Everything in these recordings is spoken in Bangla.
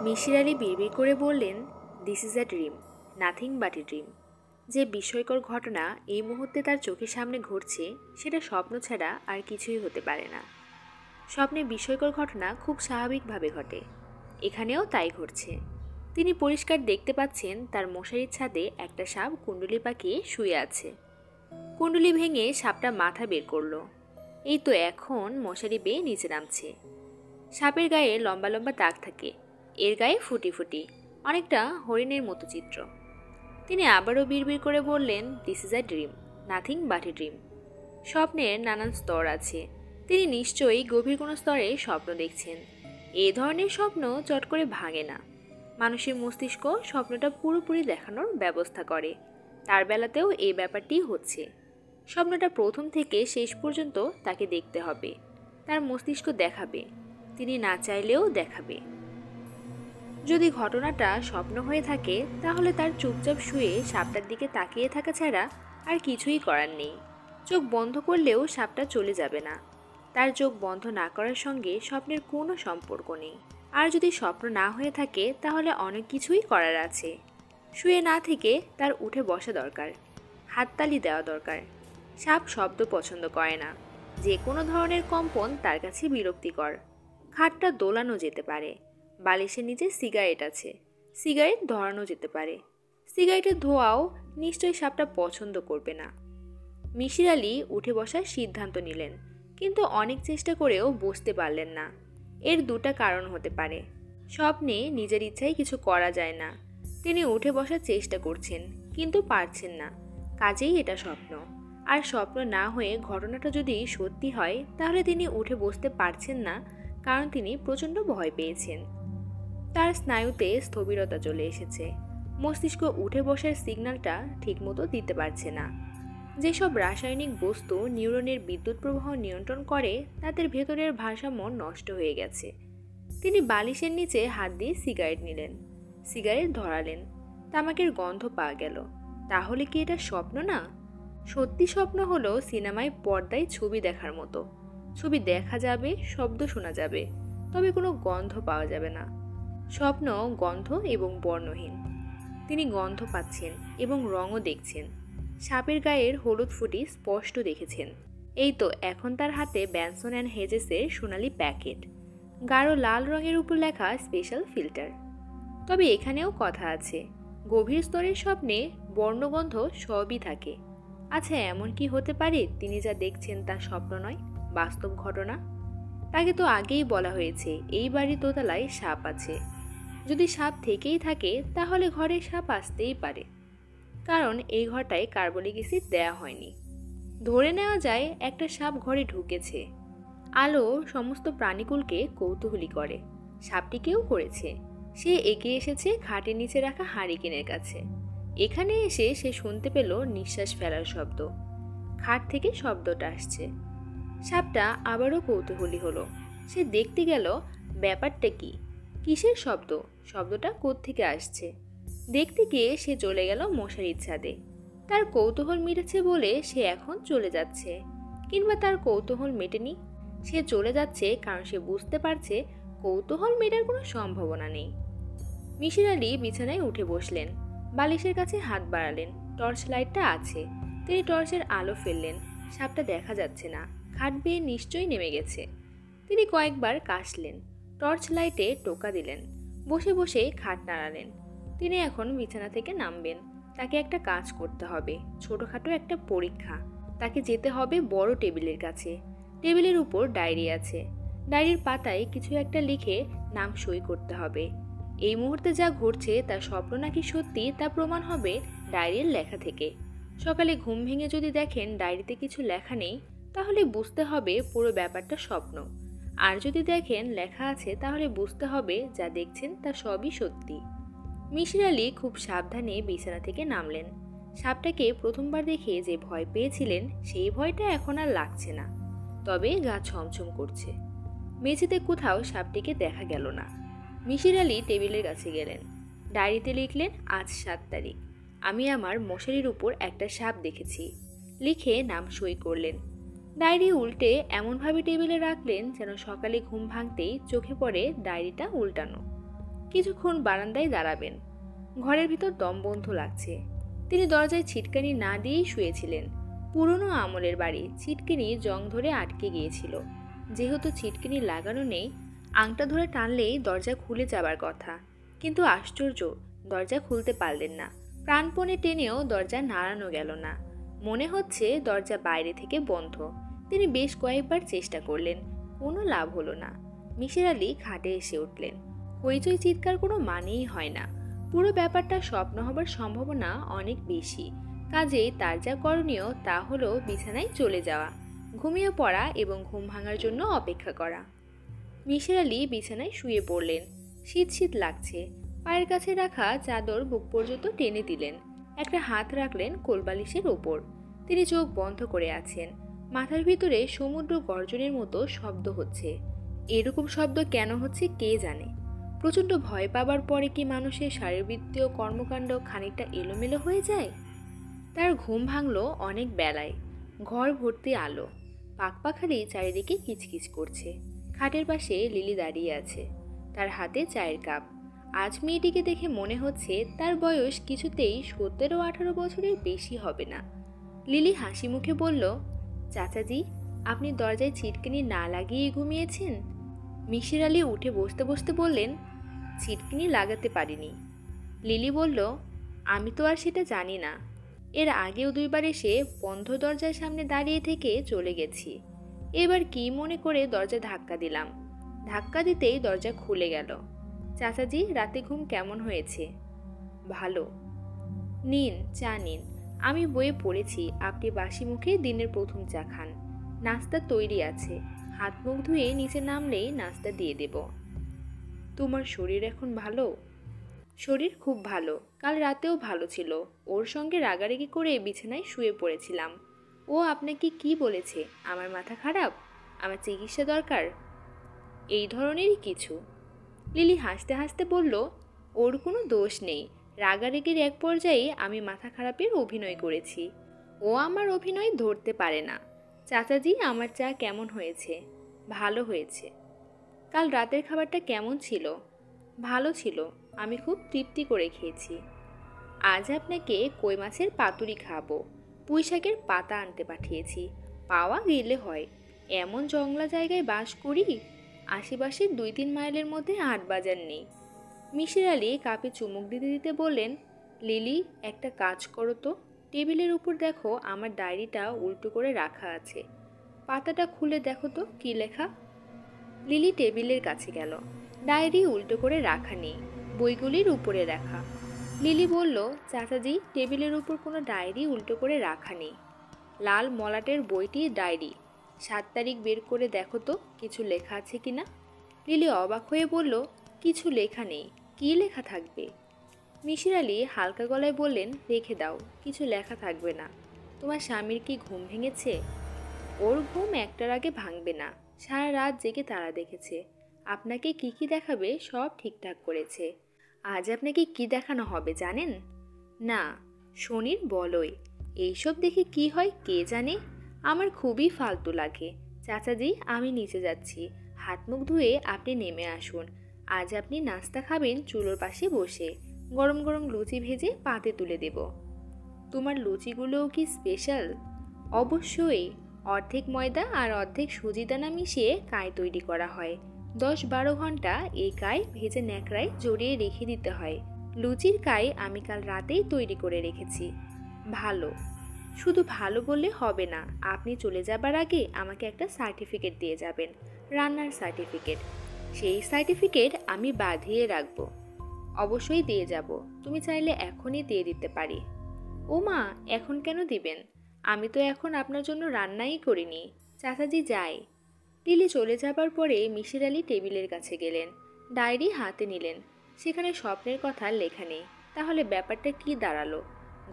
মিসির আলি বিড়বিড় করে বললেন, this is a dream, nothing but a dream. যে বিস্ময়কর ঘটনা এই মুহূর্তে তার চোখের সামনে ঘটছে সেটা স্বপ্ন ছাড়া আর কিছুই হতে পারে না। স্বপ্নে বিস্ময়কর ঘটনা খুব স্বাভাবিকভাবে ঘটে, এখানেও তাই ঘটছে। তিনি পরিষ্কার দেখতে পাচ্ছেন তার মশারির ছাদে একটা সাপ কুণ্ডুলি পাকিয়ে শুয়ে আছে। কুণ্ডুলি ভেঙে সাপটা মাথা বের করলো। এই তো এখন মশারি বেয়ে নিচে নামছে। সাপের গায়ে লম্বা লম্বা দাগ থাকে, এর গায়ে ফুটি ফুটি, অনেকটা হরিণের মতো চিত্র। তিনি আবারও বিড়বিড় করে বললেন, this is a dream, nothing but a dream. স্বপ্নের নানান স্তর আছে, তিনি নিশ্চয়ই গভীর কোনো স্তরে স্বপ্ন দেখছেন। এই ধরনের স্বপ্ন চট করে ভাঙে না। মানুষের মস্তিষ্ক স্বপ্নটা পুরোপুরি দেখানোর ব্যবস্থা করে। তার বেলাতেও এই ব্যাপারটি হচ্ছে। স্বপ্নটা প্রথম থেকে শেষ পর্যন্ত তাকে দেখতে হবে, তার মস্তিষ্ক দেখাবে, তিনি না চাইলেও দেখাবে। যদি ঘটনাটা স্বপ্ন হয়ে থাকে তাহলে তার চুপচাপ শুয়ে সাপটার দিকে তাকিয়ে থাকা ছাড়া আর কিছুই করার নেই। চোখ বন্ধ করলেও সাপটা চলে যাবে না। তার চোখ বন্ধ না করার সঙ্গে স্বপ্নের কোনো সম্পর্ক নেই। আর যদি স্বপ্ন না হয়ে থাকে তাহলে অনেক কিছুই করার আছে। শুয়ে না থেকে তার উঠে বসা দরকার, হাততালি দেওয়া দরকার। সাপ শব্দ পছন্দ করে না, যে কোনো ধরনের কম্পন তার কাছে বিরক্তিকর। খাটটা দোলানো যেতে পারে, বালিশের নিচে সিগারেট আছে, সিগারেট ধরানো যেতে পারে। সিগারেটের ধোঁয়াও নিশ্চয়ই সাপটা পছন্দ করবে না। মিসির আলি উঠে বসার সিদ্ধান্ত নিলেন, কিন্তু অনেক চেষ্টা করেও বসতে পারলেন না। এর দুটা কারণ হতে পারে। স্বপ্নে নিজের ইচ্ছায় কিছু করা যায় না। তিনি উঠে বসার চেষ্টা করছেন কিন্তু পারছেন না, কাজেই এটা স্বপ্ন। আর স্বপ্ন না হয়ে ঘটনাটা যদি সত্যি হয় তাহলে তিনি উঠে বসতে পারছেন না, কারণ তিনি প্রচণ্ড ভয় পেয়েছেন। তার স্নায়ুতে স্থবিরতা চলে এসেছে। মস্তিষ্ক উঠে বসার সিগন্যালটা ঠিকমতো দিতে পারছে না। যেসব রাসায়নিক বস্তু নিউরনের বিদ্যুৎ প্রবাহ নিয়ন্ত্রণ করে তাদের ভেতরের ভারসাম্য নষ্ট হয়ে গেছে। তিনি বালিশের নিচে হাত দিয়ে সিগারেট নিলেন, সিগারেট ধরালেন। তামাকের গন্ধ পাওয়া গেল। তাহলে কি এটা স্বপ্ন না? সত্যি স্বপ্ন হলো সিনেমায় পর্দায় ছবি দেখার মতো। ছবি দেখা যাবে, শব্দ শোনা যাবে, তবে কোনো গন্ধ পাওয়া যাবে না। স্বপ্ন গন্ধ এবং বর্ণহীন। তিনি গন্ধ পাচ্ছেন এবং রঙও দেখছেন। সাপের গায়ের হলুদ ফুটি স্পষ্ট দেখেছেন। এই তো এখন তার হাতে ব্যানসন অ্যান্ড হেজেসের সোনালি প্যাকেট, গাঢ় লাল রঙের উপর লেখা স্পেশাল ফিল্টার। তবে এখানেও কথা আছে, গভীর স্তরের স্বপ্নে বর্ণগন্ধ সবই থাকে। আচ্ছা, এমন কি হতে পারে তিনি যা দেখছেন তা স্বপ্ন নয়, বাস্তব ঘটনা? তাকে তো আগেই বলা হয়েছে এই বাড়ির দোতলায় সাপ আছে। যদি সাপ থেকেই থাকে তাহলে ঘরে সাপ আসতেই পারে, কারণ এই ঘরটায় কার্বলিক অ্যাসিড দেয়া হয়নি। ধরে নেওয়া যায় একটা সাপ ঘরে ঢুকেছে। আলো সমস্ত প্রাণীকুলকে কৌতূহলী করে, সাপটিকেও করেছে। সে এগিয়ে এসেছে খাটের নিচে রাখা হারিকেনের কাছে। এখানে এসে সে শুনতে পেল নিঃশ্বাস ফেলার শব্দ। খাট থেকে শব্দটা আসছে। সাপটা আবারও কৌতূহলী হলো। সে দেখতে গেল ব্যাপারটা কি, কিসের শব্দ, শব্দটা কোত্থেকে আসছে। দেখতে গিয়ে সে চলে গেল মশারির ছাদে। তার কৌতূহল মিটেছে বলে সে এখন চলে যাচ্ছে, কিংবা তার কৌতূহল মেটেনি। সে চলে যাচ্ছে কারণ সে বুঝতে পারছে কৌতূহল মেটার কোনো সম্ভাবনা নেই। মিসির আলি বিছানায় উঠে বসলেন, বালিশের কাছে হাত বাড়ালেন। টর্চ লাইটটা আছে, তিনি টর্চের আলো ফেললেন। সাপটা দেখা যাচ্ছে না, খাট বেয়ে নিশ্চয়ই নেমে গেছে। তিনি কয়েকবার কাশলেন, টর্চ লাইটে টোকা দিলেন, বসে বসে খাট নাড়ালেন। তিনি এখন বিছানা থেকে নামবেন। তাকে একটা কাজ করতে হবে, ছোটখাটো একটা পরীক্ষা। তাকে যেতে হবে বড় টেবিলের কাছে। টেবিলের উপর ডায়েরি আছে, ডায়েরির পাতায় কিছু একটা লিখে নাম সই করতে হবে। এই মুহূর্তে যা ঘটছে তা স্বপ্ন নাকি সত্যি তা প্রমাণ হবে ডায়েরির লেখা থেকে। সকালে ঘুম ভেঙে যদি দেখেন ডায়েরিতে কিছু লেখা নেই, তাহলে বুঝতে হবে পুরো ব্যাপারটা স্বপ্ন। আর যদি দেখেন লেখা আছে, তাহলে বুঝতে হবে যা দেখছেন তা সবই সত্যি। মিসির আলি খুব সাবধানে বিছানা থেকে নামলেন। সাপটাকে প্রথমবার দেখে যে ভয় পেয়েছিলেন সেই ভয়টা এখন আর লাগছে না, তবে গা ছমছম করছে। মেঝেতে কোথাও সাপটিকে দেখা গেল না। মিসির আলি টেবিলের কাছে গেলেন, ডায়েরিতে লিখলেন, আজ 7 তারিখ, আমি আমার মশারির উপর একটা সাপ দেখেছি। লিখে নাম সই করলেন। ডায়েরি উল্টে এমনভাবে টেবিলে রাখলেন যেন সকালে ঘুম ভাঙতেই চোখে পড়ে ডায়েরিটা উল্টানো। কিছুক্ষণ বারান্দায় দাঁড়াবেন। ঘরের ভিতর দম বন্ধ লাগছে। তিনি দরজায় ছিটকানি না দিয়েই শুয়েছিলেন। পুরনো আমলের বাড়ি, ছিটকিনি জং ধরে আটকে গিয়েছিল। যেহেতু ছিটকিনি লাগানো নেই, আংটা ধরে টানলেই দরজা খুলে যাবার কথা, কিন্তু আশ্চর্য, দরজা খুলতে পারলেন না। প্রাণপণে টেনেও দরজা নাড়ানো গেল না। মনে হচ্ছে দরজা বাইরে থেকে বন্ধ। তিনি বেশ কয়েকবার চেষ্টা করলেন, কোনো লাভ হলো না। মিসির আলি খাটে এসে উঠলেন। হইচই চিৎকার কোনো মানেই হয় না। পুরো ব্যাপারটা স্বপ্ন হবার সম্ভাবনা অনেক বেশি। কাজেই তার যা করণীয় তা হলো বিছানায় চলে যাওয়া, ঘুমিয়ে পড়া এবং ঘুম ভাঙার জন্য অপেক্ষা করা। মিসির আলি বিছানায় শুয়ে পড়লেন। শীত শীত লাগছে। পায়ের কাছে রাখা চাদর বুক পর্যন্ত টেনে দিলেন। একটা হাত রাখলেন কোলবালিশের ওপর। তিনি চোখ বন্ধ করে আছেন। মাথার ভিতরে সমুদ্র গর্জনের মতো শব্দ হচ্ছে। এরকম শব্দ কেন হচ্ছে কে জানে। প্রচণ্ড ভয় পাবার পরে কি মানুষের শারীরবৃত্তীয় কর্মকাণ্ড খানিকটা এলোমেলো হয়ে যায়? তার ঘুম ভাঙল অনেক বেলায়। ঘর ভর্তি আলো। পাখপাখালি চারিদিকে কিচকিচ করছে। খাটের পাশে লিলি দাঁড়িয়ে আছে, তার হাতে চায়ের কাপ। আজ মেয়েটিকে দেখে মনে হচ্ছে তার বয়স কিছুতেই 17-18 বছরের বেশি হবে না। লিলি হাসি মুখে বলল, চাচাজি, আপনি দরজায় ছিটকিনি না লাগিয়ে ঘুমিয়েছেন? মিসির আলি উঠে বসতে বসতে বললেন, ছিটকিনি লাগাতে পারিনি। লিলি বলল, আমি তো আর সেটা জানি না। এর আগেও 2বার এসে বন্ধ দরজার সামনে দাঁড়িয়ে থেকে চলে গেছি। এবার কি মনে করে দরজা ধাক্কা দিলাম। ধাক্কা দিতেই দরজা খুলে গেল। চাচাজি, রাতে ঘুম কেমন হয়েছে? ভালো। নিন, চা নিন। আমি বইয়ে পড়েছি আপনি বাসি মুখে দিনের প্রথম চা খান। নাস্তা তৈরি আছে। হাত মুখ ধুয়ে নিচে নামলেই নাস্তা দিয়ে দেব। তোমার শরীর এখন ভালো? শরীর খুব ভালো। কাল রাতেও ভালো ছিল। ওর সঙ্গে রাগারাগি করে বিছানায় শুয়ে পড়েছিলাম। ও আপনাকে কি বলেছে? আমার মাথা খারাপ? আমার চিকিৎসা দরকার? এই ধরনেরই কিছু। লিলি হাসতে হাসতে বলল, ওর কোনো দোষ নেই। রাগারাগির এক পর্যায়ে আমি মাথা খারাপের অভিনয় করেছি। ও আমার অভিনয় ধরতে পারে না। চাচাজি, আমার চা কেমন হয়েছে? ভালো হয়েছে। কাল রাতের খাবারটা কেমন ছিল? ভালো ছিল। আমি খুব তৃপ্তি করে খেয়েছি। আজ আপনাকে কই মাছের পাতুরি খাবো। পুঁই শাকের পাতা আনতে পাঠিয়েছি। পাওয়া গেলে হয়। এমন জংলা জায়গায় বাস করি, আশেপাশে 2-3 মাইলের মধ্যে হাট বাজার নেই। মিসির আলি কাপে চুমুক দিতে দিতে বললেন, লিলি, একটা কাজ করো তো। টেবিলের উপর দেখো আমার ডায়েরিটা উল্টো করে রাখা আছে। পাতাটা খুলে দেখো তো কি লেখা। লিলি টেবিলের কাছে গেল। ডায়েরি উল্টো করে রাখা নেই, বইগুলির উপরে রাখা। লিলি বলল, চাচাজি, টেবিলের উপর কোনো ডায়েরি উল্টো করে রাখা নেই। লাল মলাটের বইটি ডায়েরি। 7 তারিখ বের করে দেখো তো কিছু লেখা আছে কিনা। লিলি অবাক হয়ে বলল, কিছু লেখা নেই। কি লেখা থাকবে? মিসির আলি হালকা গলায় বললেন, রেখে দাও, কিছু লেখা থাকবে না। তোমার স্বামীর কি ঘুম ভেঙেছে? ওর ঘুম 1টার আগে ভাঙবে না। সারা রাত জেগে তারা দেখেছে। আপনাকে কি কি দেখাবে সব ঠিকঠাক করেছে। আজ আপনাকে কি দেখানো হবে জানেন? না, শনির বলয়। এইসব দেখে কি হয় কে জানে। আমার খুবই ফালতু লাগে। চাচাজি, আমি নিচে যাচ্ছি। হাত মুখ ধুয়ে আপনি নেমে আসুন। আজ আপনি নাস্তা খাবেন চুলোর পাশে বসে। গরম গরম লুচি ভেজে পাতে তুলে দেব। তোমার লুচিগুলোও কি স্পেশাল? অবশ্যই। অর্ধেক ময়দা আর অর্ধেক সুজি দানা মিশিয়ে কাই তৈরি করা হয়। 10-12 ঘন্টা এই কাই ভেজে ন্যাকড়ায় জড়িয়ে রেখে দিতে হয়। লুচির কাই আমি কাল রাতেই তৈরি করে রেখেছি। ভালো। শুধু ভালো বললে হবে না, আপনি চলে যাবার আগে আমাকে একটা সার্টিফিকেট দিয়ে যাবেন, রান্নার সার্টিফিকেট। সেই সার্টিফিকেট আমি বাঁধিয়ে রাখব। অবশ্যই দিয়ে যাব। তুমি চাইলে এখনই দিয়ে দিতে পারি। ও মা, এখন কেন দিবেন? আমি তো এখন আপনার জন্য রান্নাই করিনি। চাচাজি, যাই। লিলি চলে যাবার পরে মিসির আলি টেবিলের কাছে গেলেন। ডায়েরি হাতে নিলেন। সেখানে স্বপ্নের কথা লেখা নেই। তাহলে ব্যাপারটা কি দাঁড়ালো?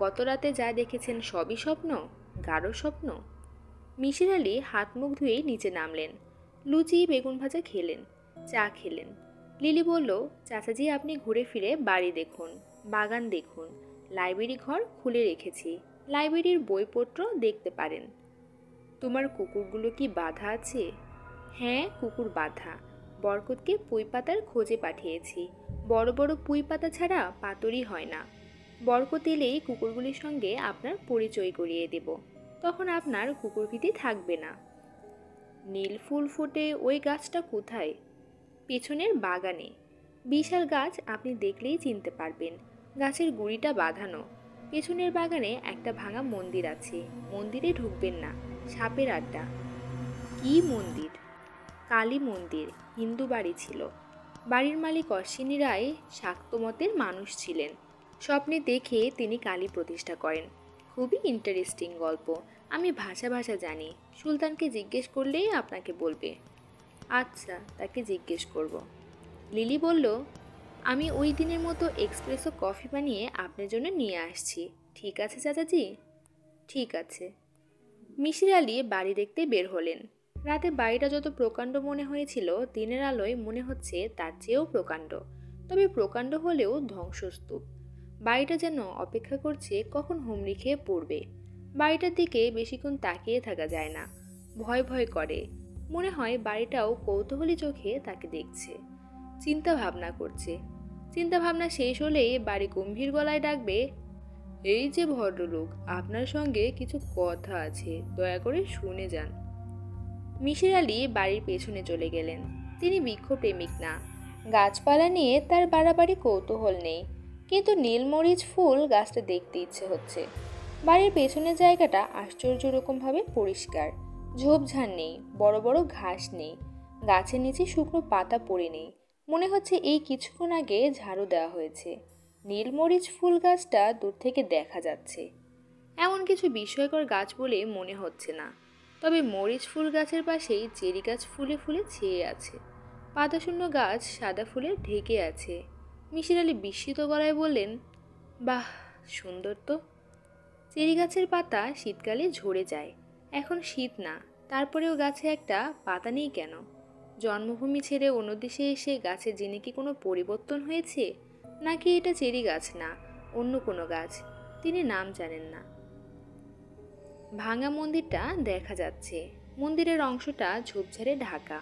গত রাতে যা দেখেছেন সবই স্বপ্ন? গাঢ় স্বপ্ন? মিসির আলি হাত মুখ ধুয়েই নিচে নামলেন। লুচি বেগুন ভাজা খেলেন, চা খেলেন। লিলি বলল, চাচাজি, আপনি ঘুরে ফিরে বাড়ি দেখুন, বাগান দেখুন। লাইব্রেরি ঘর খুলে রেখেছি, লাইব্রেরির বইপত্র দেখতে পারেন। তোমার কুকুরগুলো কি বাঁধা আছে? হ্যাঁ, কুকুর বাঁধা। বরকতকে পুঁই পাতার খোঁজে পাঠিয়েছি। বড় বড় পুঁই পাতা ছাড়া পাতুরি হয় না। বরকত এলেই কুকুরগুলির সঙ্গে আপনার পরিচয় করিয়ে দেব, তখন আপনার কুকুরভীতি থাকবে না। নীল ফুল ফোটে ওই গাছটা কোথায়? পেছনের বাগানে। বিশাল গাছ, আপনি দেখলেই চিনতে পারবেন। গাছের গুঁড়িটা বাঁধানো। পেছনের বাগানে একটা ভাঙা মন্দির আছে, মন্দিরে ঢুকবেন না, সাপের আড্ডা। কি মন্দির? কালী মন্দির, হিন্দু বাড়ি ছিল। বাড়ির মালিক অশ্বিনী রায় শাক্ত মতের মানুষ ছিলেন। স্বপ্নে দেখে তিনি কালী প্রতিষ্ঠা করেন। খুবই ইন্টারেস্টিং গল্প। আমি ভাষা ভাষা জানি, সুলতানকে জিজ্ঞেস করলেই আপনাকে বলবে। আচ্ছা, তাকে জিজ্ঞেস করব। লিলি বলল, আমি ওই দিনের মতো এক্সপ্রেসো কফি বানিয়ে আপনার জন্য নিয়ে আসছি। ঠিক আছে চাচাজি? ঠিক আছে। মিসির আলি বাড়ি দেখতে বের হলেন। রাতে বাড়িটা যত প্রকাণ্ড মনে হয়েছিল, দিনের আলোয় মনে হচ্ছে তার চেয়েও প্রকাণ্ড। তবে প্রকাণ্ড হলেও ধ্বংসস্তূপ। বাড়িটা যেন অপেক্ষা করছে কখন হুমড়ি খেয়ে পড়বে। বাড়িটার দিকে বেশিক্ষণ তাকিয়ে থাকা যায় না, ভয় ভয় করে। মনে হয় বাড়িটাও কৌতূহলী চোখে তাকে দেখছে, চিন্তা ভাবনা করছে। চিন্তা ভাবনা শেষ হলেই বাড়ি গম্ভীর গলায় ডাকবে, এই যে ভদ্রলোক, আপনার সঙ্গে কিছু কথা আছে, দয়া করে শুনে যান। মিসির আলি বাড়ির পেছনে চলে গেলেন। তিনি বৃক্ষপ্রেমিক না, গাছপালা নিয়ে তার বাড়াবাড়ি কৌতূহল নেই, কিন্তু নীলমরিচ ফুল গাছটা দেখতে ইচ্ছে হচ্ছে। বাড়ির পেছনের জায়গাটা আশ্চর্য রকমভাবে পরিষ্কার। ঝোপঝাড় নেই, বড় বড় ঘাস নেই, গাছের নিচে শুকনো পাতা পড়ে নেই। মনে হচ্ছে এই কিছুক্ষণ আগে ঝাড়ু দেওয়া হয়েছে। নীলমরিচ ফুল গাছটা দূর থেকে দেখা যাচ্ছে। এমন কিছু বিস্ময়কর গাছ বলে মনে হচ্ছে না। তবে মরিচ ফুল গাছের পাশেই চেরি গাছ ফুলে ফুলে ছেয়ে আছে। পাতাশূন্য গাছ সাদা ফুলে ঢেকে আছে। মিসির আলি বিস্মিত গলায় বললেন, বাহ, সুন্দর তো। চেরি গাছের পাতা শীতকালে ঝরে যায়। এখন শীত না, তারপরেও গাছে একটা পাতা নেই কেন? জন্মভূমি ছেড়ে অন্য দেশে এসে গাছের জিনে কি কোনো পরিবর্তন হয়েছে? নাকি এটা চেরি গাছ না, অন্য কোনো গাছ? তিনি নাম জানেন না। ভাঙা মন্দিরটা দেখা যাচ্ছে। মন্দিরের অংশটা ঝোপঝাড়ে ঢাকা।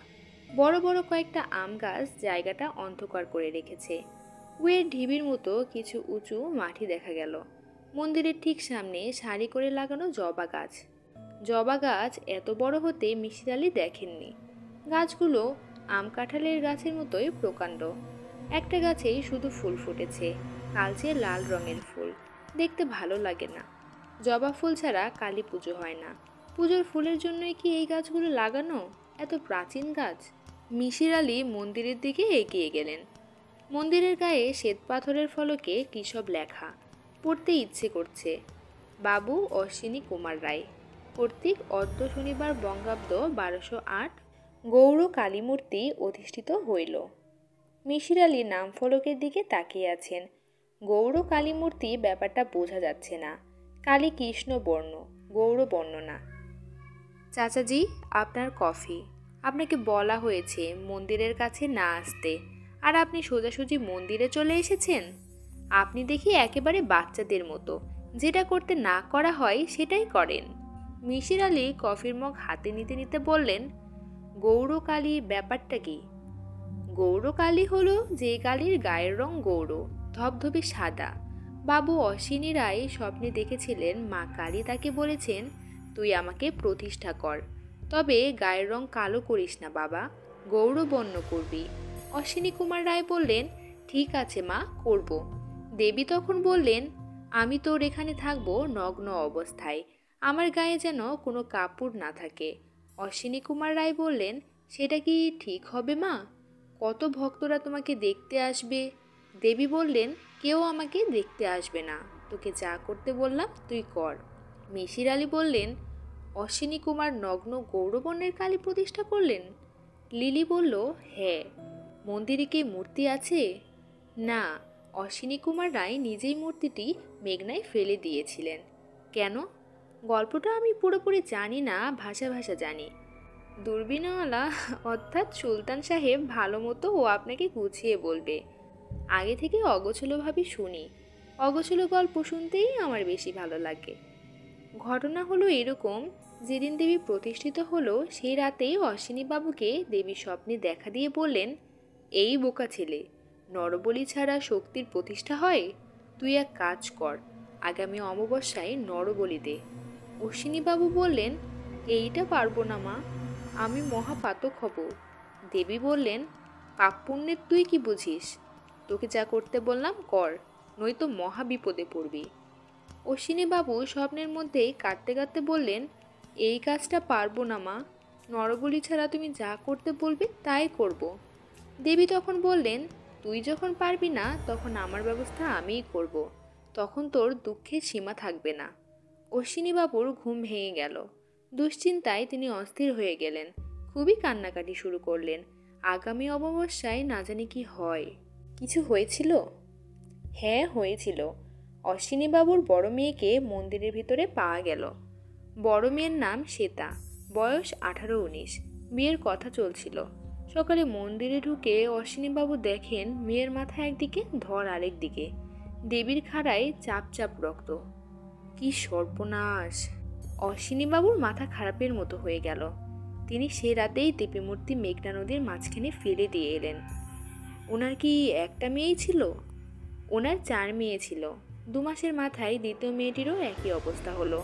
বড় বড় কয়েকটা আম গাছ জায়গাটা অন্ধকার করে রেখেছে। কুয়ের ঢিবির মতো কিছু উঁচু মাটি দেখা গেল। মন্দিরের ঠিক সামনে সারি করে লাগানো জবা গাছ। জবা গাছ এত বড় হতে মিসির আলি দেখেননি। গাছগুলো আম কাঁঠালের গাছের মতোই প্রকাণ্ড। একটা গাছেই শুধু ফুল ফুটেছে, কালচে লাল রঙের ফুল, দেখতে ভালো লাগে না। জবা ফুল ছাড়া কালী পুজো হয় না। পুজোর ফুলের জন্যই কি এই গাছগুলো লাগানো? এত প্রাচীন গাছ। মিসির আলি মন্দিরের দিকে এগিয়ে গেলেন। মন্দিরের গায়ে শ্বেতপাথরের ফলকে কী সব লেখা। পড়তে ইচ্ছে করছে। বাবু অশ্বিনী কুমার রায়, কর্তৃক অদ্য শনিবার বঙ্গাব্দ 1208 গৌর কালীমূর্তি অধিষ্ঠিত হইল। মিসির আলি নাম ফলকের দিকে তাকিয়ে আছেন। গৌর কালীমূর্তি ব্যাপারটা বোঝা যাচ্ছে না। কালী কৃষ্ণ বর্ণ, গৌর বর্ণ না। চাচাজি, আপনার কফি। আপনাকে বলা হয়েছে মন্দিরের কাছে না আসতে, আর আপনি সোজাসুজি মন্দিরে চলে এসেছেন। আপনি দেখি একেবারে বাচ্চাদের মতো, যেটা করতে না করা হয় সেটাই করেন। মিসির আলি কফির মগ হাতে নিতে নিতে বললেন, গৌর কালী ব্যাপারটা কি? গৌর কালী হলো যে কালীর গায়ের রং গৌর, ধবধবে সাদা। বাবু অশ্বিনী রায় স্বপ্নে দেখেছিলেন মা কালী তাকে বলেছেন, তুই আমাকে প্রতিষ্ঠা কর, তবে গায়ের রং কালো করিস না বাবা, গৌরবর্ণ করবি। অশ্বিনী কুমার রায় বললেন, ঠিক আছে মা, করব। দেবী তখন বললেন, আমি তোর এখানে থাকবো নগ্ন অবস্থায়, আমার গায়ে যেন কোনো কাপড় না থাকে। অশ্বিনী কুমার রায় বললেন, সেটা কি ঠিক হবে মা? কত ভক্তরা তোমাকে দেখতে আসবে। দেবী বললেন, কেউ আমাকে দেখতে আসবে না, তোকে যা করতে বললাম তুই কর। মিসির আলি বললেন, অশ্বিনী কুমার নগ্ন গৌরবর্ণের কালী প্রতিষ্ঠা করলেন? লিলি বলল, হ্যাঁ। মন্দিরে কি মূর্তি আছে? না, অশ্বিনী কুমার রায় নিজেই মূর্তিটি মেঘনায় ফেলে দিয়েছিলেন। কেন? গল্পটা আমি পুরোপুরি জানি না, ভাষা ভাষা জানি। দূরবীনওয়ালা অর্থাৎ সুলতান সাহেব ভালো মতো ও আপনাকে গুছিয়ে বলবে। আগে থেকে অগোছলোভাবে শুনি। অগোছলো গল্প শুনতেই আমার বেশি ভালো লাগে। ঘটনা হলো এরকম, যেদিন দেবী প্রতিষ্ঠিত হলো সেই রাতেই অশ্বিনীবাবুকে দেবী স্বপ্নে দেখা দিয়ে বললেন, এই বোকা ছেলে, নরবলি ছাড়া শক্তির প্রতিষ্ঠা হয়? তুই এক কাজ কর, আগামী অমাবস্যায় নরবলি দে। অশ্বিনীবাবু বললেন, এইটা পারবো না মা, আমি মহাপাতক হব। দেবী বললেন, পাপ পুণ্যের তুই কি বুঝিস? তোকে যা করতে বললাম কর, নয়তো মহা বিপদে পড়বি। অশ্বিনীবাবু স্বপ্নের মধ্যেই কাঁদতে কাঁদতে বললেন, এই কাজটা পারবো না মা, নরবলি ছাড়া তুমি যা করতে বলবে তাই করব। দেবী তখন বললেন, তুই যখন পারবি না তখন আমার ব্যবস্থা আমিই করব, তখন তোর দুঃখের সীমা থাকবে না। অশ্বিনীবাবুর ঘুম ভেঙে গেল। দুশ্চিন্তায় তিনি অস্থির হয়ে গেলেন, খুবই কান্নাকাটি শুরু করলেন। আগামী অমাবস্যায় না জানি কি হয়। কিছু হয়েছিল? হ্যাঁ, হয়েছিল। অশ্বিনীবাবুর বড় মেয়েকে মন্দিরের ভিতরে পাওয়া গেল। বড় মেয়ের নাম শ্বেতা, বয়স 18-19, বিয়ের কথা চলছিল। সকালে মন্দিরে ঢুকে অশ্বিনীবাবু দেখেন মেয়ের মাথা একদিকে, ধর আরেক দিকে, দেবীর খাড়ায় চাপ চাপ রক্ত। কি সর্বনাশ! অশ্বিনীবাবুর মাথা খারাপের মতো হয়ে গেল। তিনি সে রাতেই দেবীমূর্তি মেঘনা নদীর মাঝখানে ফেলে দিয়ে এলেন। ওনার কি একটা মেয়েই ছিল? ওনার 4 মেয়ে ছিল। 2 মাসের মাথায় দ্বিতীয় মেয়েটিরও একই অবস্থা হলো।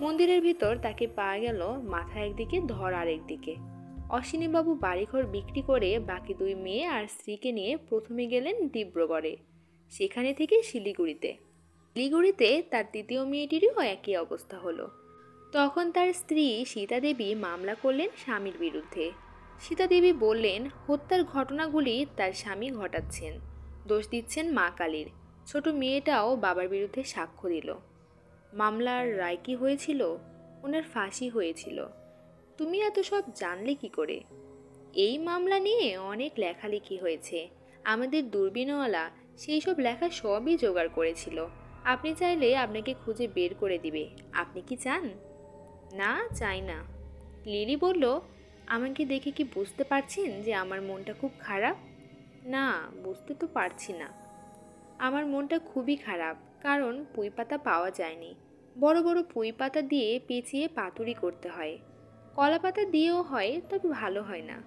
মন্দিরের ভিতর তাকে পাওয়া গেল মাথা একদিকে, ধর আরেক দিকে। অশ্বিনীবাবু বাড়িঘর বিক্রি করে বাকি 2 মেয়ে আর স্ত্রীকে নিয়ে প্রথমে গেলেন ডিব্রুগড়ে, সেখানে থেকে শিলিগুড়িতে। শিলিগুড়িতে তার তৃতীয় মেয়েটিরও একই অবস্থা হলো। তখন তার স্ত্রী সীতা দেবী মামলা করলেন স্বামীর বিরুদ্ধে। সীতা দেবী বললেন, হত্যার ঘটনাগুলি তার স্বামী ঘটাচ্ছেন, দোষ দিচ্ছেন মা কালীর। ছোট মেয়েটাও বাবার বিরুদ্ধে সাক্ষ্য দিল। মামলার রায় কি হয়েছিল? ওনার ফাঁসি হয়েছিল। তুমি এত সব জানলে কি করে? এই মামলা নিয়ে অনেক লেখালেখি হয়েছে, আমাদের দূরবীনওয়ালা সেই সব লেখা সবই জোগাড় করেছিল। আপনি চাইলে আপনাকে খুঁজে বের করে দিবে। আপনি কি চান? না, চাই না। লিলি বলল, আমাকে দেখে কি বুঝতে পারছেন যে আমার মনটা খুব খারাপ? না, বুঝতে তো পারছি না। আমার মনটা খুবই খারাপ, কারণ পুঁই পাতা পাওয়া যায়নি। বড় বড় পুঁই পাতা দিয়ে পেঁচিয়ে পাতুরি করতে হয়। কলা পাতা দিয়েও হয়, তবে ভালো হয় না।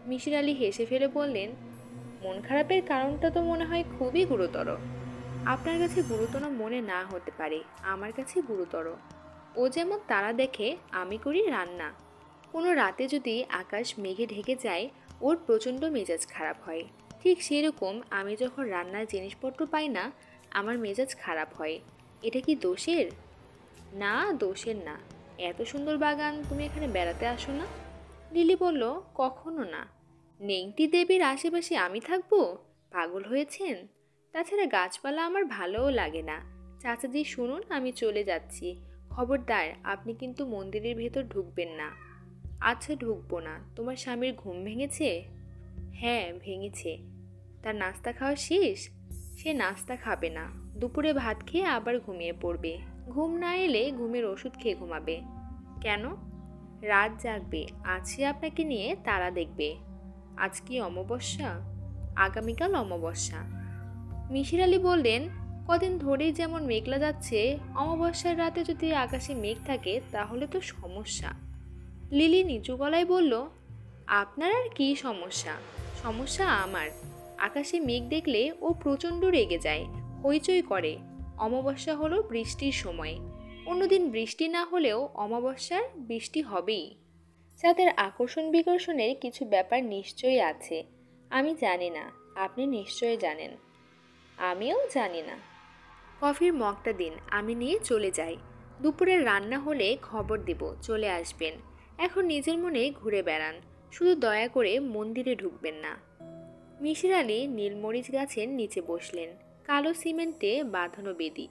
মিসির আলি হেসে ফেলে বললেন, মন খারাপের কারণটা তো মনে হয় খুবই গুরুতর। আপনার কাছে গুরুতর মনে না হতে পারে, আমার কাছে গুরুতর। ও যেমন তারা দেখে, আমি করি রান্না। কোনো রাতে যদি আকাশ মেঘে ঢেকে যায়, ওর প্রচণ্ড মেজাজ খারাপ হয়। ঠিক সেরকম আমি যখন রান্নার জিনিসপত্র পাই না, আমার মেজাজ খারাপ হয়। এটা কি দোষের? না, দোষের না। এত সুন্দর বাগান, তুমি এখানে বেড়াতে আসো না? লিলি বলল, কখনো না। নেংটি দেবীর আশেপাশে আমি থাকবো? পাগল হয়েছেন? তাছাড়া গাছপালা আমার ভালোও লাগে না। চাচাজি শুনুন, আমি চলে যাচ্ছি। খবরদার, আপনি কিন্তু মন্দিরের ভেতর ঢুকবেন না। আচ্ছা, ঢুকবো না। তোমার স্বামীর ঘুম ভেঙেছে? হ্যাঁ, ভেঙেছে। তার নাস্তা খাওয়া শেষ? সে নাস্তা খাবে না, দুপুরে ভাত খেয়ে আবার ঘুমিয়ে পড়বে। ঘুম না এলে ঘুমের ওষুধ খেয়ে ঘুমাবে। কেন? রাত জাগবে, আজ সে আপনাকে নিয়ে তারা দেখবে। আজ কি অমাবস্যা? আগামীকাল অমাবস্যা। মিসির আলি বললেন, কদিন ধরেই যেমন মেঘলা যাচ্ছে, অমাবস্যার রাতে যদি আকাশে মেঘ থাকে তাহলে তো সমস্যা। লিলি নিচু গলায় বলল, আপনার আর কি সমস্যা? সমস্যা আমার। আকাশে মেঘ দেখলে ও প্রচণ্ড রেগে যায়, হইচই করে। অমাবস্যা হলো বৃষ্টির সময়, অন্যদিন বৃষ্টি না হলেও অমাবস্যার বৃষ্টি হবেই। যাদের আকর্ষণ বিকর্ষণের কিছু ব্যাপার নিশ্চয়ই আছে, আমি জানি না, আপনি নিশ্চয়ই জানেন। আমিও জানি না। কফির মগটা দিন, আমি নিয়ে চলে যাই। দুপুরের রান্না হলে খবর দেব, চলে আসবেন। এখন নিজের মনে ঘুরে বেড়ান, শুধু দয়া করে মন্দিরে ঢুকবেন না। মিসির আলি নীলমরিচ গাছের নিচে বসলেন। কালো সিমেন্টে বাঁধানো বেদি,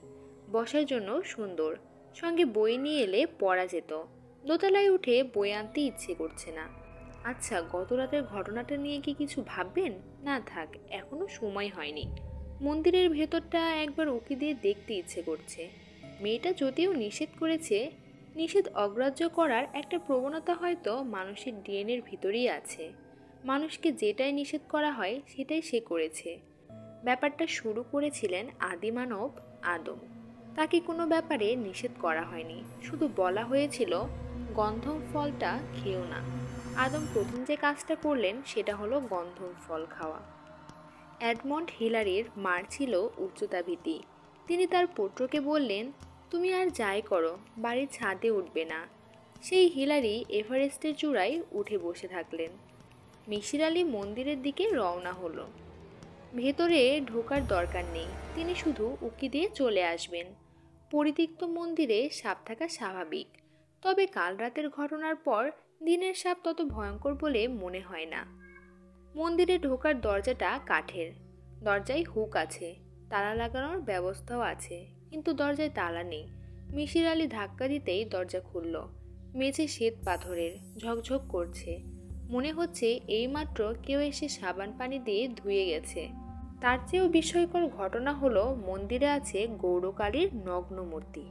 বসার জন্য সুন্দর। সঙ্গে বই নিয়ে এলে পড়া যেত। দোতলায় উঠে বই আনতে ইচ্ছে করছে না। আচ্ছা, গত রাতের ঘটনাটা নিয়ে কি কিছু ভাববেন? না থাক, এখনো সময় হয়নি। মন্দিরের ভেতরটা একবার উঁকি দিয়ে দেখতে ইচ্ছে করছে। মেয়েটা যদিও নিষেধ করেছে, নিষেধ অগ্রাহ্য করার একটা প্রবণতা হয়তো মানুষের ডিএনএর ভিতরেই আছে। মানুষকে যেটাই নিষেধ করা হয় সেটাই সে করেছে। ব্যাপারটা শুরু করেছিলেন আদিমানব আদম। তাকে কোনো ব্যাপারে নিষেধ করা হয়নি, শুধু বলা হয়েছিল গন্ধম ফলটা খেও না। আদম প্রথম যে কাজটা করলেন সেটা হলো গন্ধম ফল খাওয়া। এডমন্ড হিলারির মার ছিল উচ্চতাভীতি। তিনি তার পুত্রকে বললেন, তুমি আর যাই করো, বাড়ির ছাদে উঠবে না। সেই হিলারি এভারেস্টের চূড়ায় উঠে বসে থাকলেন। মিসির আলি মন্দিরের দিকে রওনা হলো। ভেতরে ঢোকার দরকার নেই, তিনি শুধু উকি দিয়ে চলে আসবেন। পরিত্যক্ত মন্দিরে সাপ থাকা স্বাভাবিক, তবে কাল রাতের ঘটনার পর দিনের সাপ তত ভয়ঙ্কর বলে মনে হয় না। মন্দিরে ঢোকার দরজাটা কাঠের, দরজায় হুক আছে, তালা লাগানোর ব্যবস্থাও আছে, কিন্তু দরজায় তালা নেই। মিসির আলি ধাক্কা দিতেই দরজা খুলল। মেঝে শ্বেত পাথরের, ঝকঝক করছে। মনে হচ্ছে এইমাত্র কেউ এসে সাবান পানি দিয়ে ধুয়ে গেছে। তার চেয়েও বিস্ময়কর ঘটনা হলো মন্দিরে আছে গৌরকালীর নগ্ন মূর্তি।